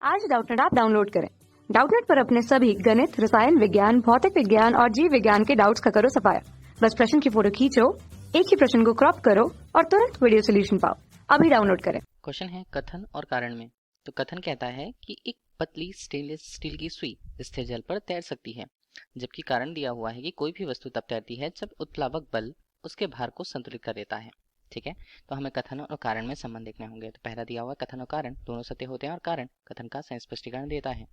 आज Doubtnut app download करें। Doubtnut पर अपने सभी गणित, रसायन विज्ञान, भौतिक विज्ञान और जीव विज्ञान के डाउट्स का करो सफाया। बस प्रश्न की फोटो खींचो, एक ही प्रश्न को क्रॉप करो और तुरंत वीडियो सोल्यूशन पाओ। अभी डाउनलोड करें। क्वेश्चन है कथन और कारण में। तो कथन कहता है कि एक पतली स्टेनलेस स्टील की सुई स्थिर जल पर तैर सकती है, जबकि कारण दिया हुआ है कि कोई भी वस्तु तब तैरती है जब उत्प्लावक बल उसके भार को संतुलित कर देता है। ठीक है, तो हमें कथन और कारण में संबंध देखने होंगे। तो पहला दिया हुआ कथन और कारण दोनों सत्य होते हैं और कारण कथन का सही स्पष्टीकरण देता है।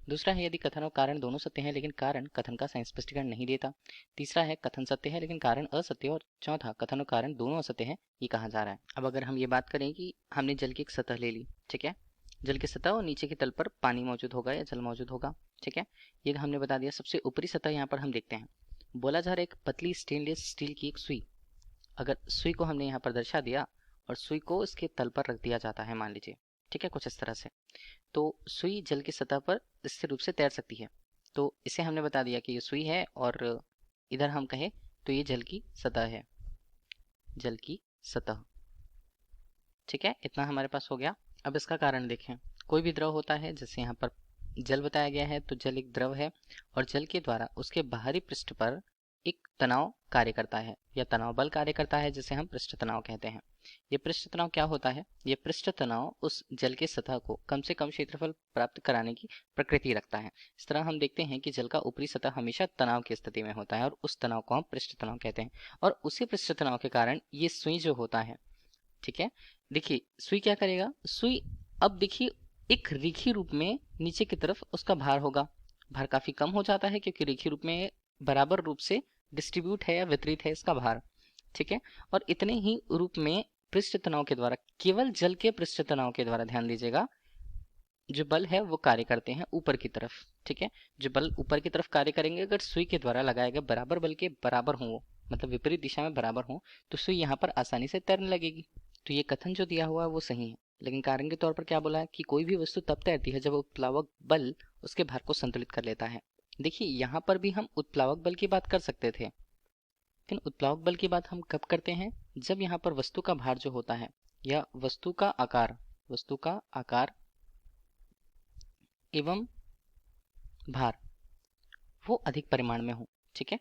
दूसरा है यदि कथन और कारण दोनों सत्य हैं लेकिन कारण कथन का सही स्पष्टीकरण नहीं देता। तीसरा है कथन सत्य है लेकिन कारण असत्य। और चौथा कथन और कारण दोनों असत्य है, ये कहा जा रहा है। अब अगर हम ये बात करें कि हमने जल की एक सतह ले ली, ठीक है, जल की सतह और नीचे के तल पर पानी मौजूद होगा या जल मौजूद होगा। ठीक है, ये हमने बता दिया। सबसे ऊपरी सतह यहाँ पर हम देखते हैं, बोला जा रहा है एक पतली स्टेनलेस स्टील की एक सुई। अगर सुई को हमने यहाँ पर दर्शा दिया और सुई को इसके तल पर रख दिया जाता है, मान लीजिए, ठीक है, कुछ इस तरह से, तो सुई जल की सतह पर स्थिर रूप से तैर सकती है। तो इसे हमने बता दिया कि ये सुई है और इधर हम कहें तो ये जल की सतह है, जल की सतह। ठीक है, इतना हमारे पास हो गया। अब इसका कारण देखें। कोई भी द्रव होता है, जैसे यहाँ पर जल बताया गया है, तो जल एक द्रव है और जल के द्वारा उसके बाहरी पृष्ठ पर एक तनाव कार्य करता है या तनाव बल कार्य करता है, जिसे हम पृष्ठ तनाव कहते हैं। ये पृष्ठ तनाव क्या होता है? ये पृष्ठ तनाव उस जल के सतह को कम से कम क्षेत्रफल प्राप्त कराने की प्रकृति रखता है। इस तरह हम देखते हैं कि जल का ऊपरी सतह हमेशा तनाव की स्थिति में होता है और उस तनाव को हम पृष्ठ तनाव कहते हैं। और उसी पृष्ठ तनाव के कारण ये सुई जो होता है, ठीक है, देखिए सुई क्या करेगा, सुई अब देखिए एक रेखीय रूप में नीचे की तरफ उसका भार होगा। भार काफी कम हो जाता है क्योंकि रेखीय रूप में बराबर रूप से डिस्ट्रीब्यूट है या वितरित है इसका भार। ठीक है, और इतने ही रूप में पृष्ठ तनाव के द्वारा, केवल जल के पृष्ठ तनाव के द्वारा, ध्यान दीजिएगा, जो बल है वो कार्य करते हैं ऊपर की तरफ। ठीक है, जो बल ऊपर की तरफ कार्य करेंगे, अगर सुई के द्वारा लगाए गए बराबर बल के बराबर हो, मतलब विपरीत दिशा में बराबर हो, तो सुई यहाँ पर आसानी से तैरने लगेगी। तो ये कथन जो दिया हुआ है वो सही है, लेकिन कारण के तौर पर क्या बोला है कि कोई भी वस्तु तब तैरती है जब उत्प्लावक बल उसके भार को संतुलित कर लेता है। देखिए यहाँ पर भी हम उत्प्लावक बल की बात कर सकते थे, लेकिन उत्प्लावक बल की बात हम कब करते हैं? जब यहाँ पर वस्तु का भार जो होता है या वस्तु का आकार एवं भार वो अधिक परिमाण में हो। ठीक है,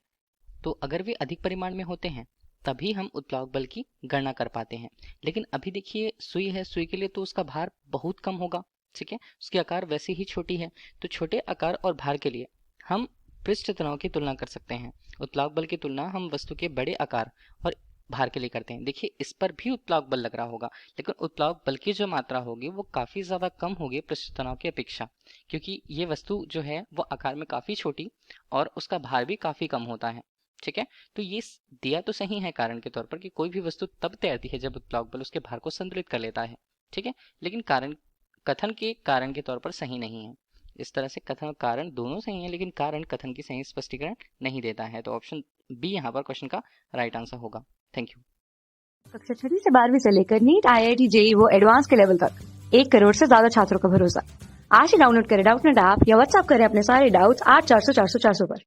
तो अगर वे अधिक परिमाण में होते हैं तभी हम उत्प्लावक बल की गणना कर पाते हैं। लेकिन अभी देखिए सुई है, सुई के लिए तो उसका भार बहुत कम होगा। ठीक है, उसकी आकार वैसे ही छोटी है, तो छोटे आकार और भार के लिए हम पृष्ठ तनाव की तुलना कर सकते हैं। उत्प्लावक बल की तुलना हम वस्तु के बड़े आकार और भार के लिए करते हैं। देखिए इस पर भी उत्प्लावक बल लग रहा होगा, लेकिन उत्प्लावक बल की जो मात्रा होगी वो काफी ज्यादा कम होगी पृष्ठ तनाव की अपेक्षा, क्योंकि ये वस्तु जो है वो आकार में काफी छोटी और उसका भार भी काफी कम होता है। ठीक है, तो ये दिया तो सही है कारण के तौर पर कि कोई भी वस्तु तब तैरती है जब उत्प्लावक बल उसके भार को संतुलित कर लेता है। ठीक है, लेकिन कारण कथन के कारण के तौर पर सही नहीं है। इस तरह से कथन और कारण दोनों सही है, लेकिन कारण कथन की सही स्पष्टीकरण नहीं देता है। तो ऑप्शन बी यहाँ पर क्वेश्चन का राइट आंसर होगा। Thank you. कक्षा 6 से 12वीं से लेकर नीट, IIT, JEE वो एडवांस के लेवल तक 1 करोड़ से ज्यादा छात्रों का भरोसा। आज ही डाउनलोड करें डाउटनेट ऐप या व्हाट्सएप करें अपने सारे डाउट्स 8400 400 400 पर।